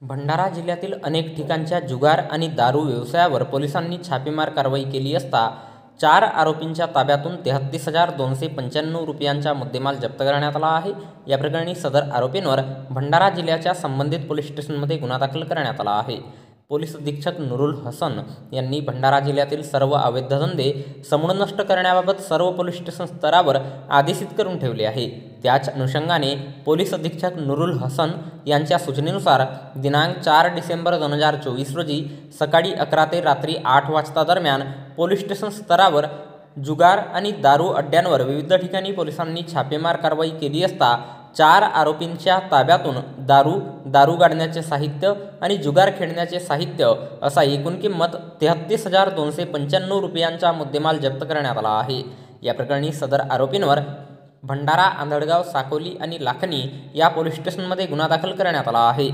भंडारा जिल्ह्यातील अनेक ठिकाणच्या जुगार आणि दारू व्यवसायावर पोलिसांनी छापेमार कारवाई केली असता 4 आरोपींच्या ताब्यातून 33,295 रुपयांचा मुद्देमाल जप्त करण्यात आला आहे। या प्रकरणी सदर आरोपींवर भंडारा जिल्ह्याच्या संबंधित पोलीस स्टेशनमध्ये गुन्हा दाखल करण्यात आला आहे। पोलीस अधीक्षक नुरुल हसन यांनी भंडारा जिल्ह्यातील सर्व अवैध धंदे समूळ नष्ट करण्याबाबत सर्व पोलीस स्टेशन स्तरावर आदेशित करून ठेवले आहे। त्याच अनुषंगाने पोलीस अधीक्षक नुरुल हसन यांच्या सूचनेनुसार दिनांक 4 डिसेंबर 2024 रोजी सकाळी 11 ते रात्री 8 वाजता दरम्यान पोलीस स्टेशन स्तरावर जुगार आणि दारू अड्ड्यांवर विविध ठिकाणी पोलिसांनी छापेमार कारवाई केली असता 4 आरोपींच्या ताब्यातून दारू गाडण्याचे साहित्य आणि जुगार खेळण्याचे साहित्य असा एकूण किंमत 33,295 रुपयांचा मुद्देमाल जप्त करण्यात आला आहे। या प्रकरणी सदर आरोपींवर भंडारा, आंधळगाव, साकोली आणि लाखनी या पोलीस स्टेशनमध्ये गुन्हा दाखल करण्यात आला आहे।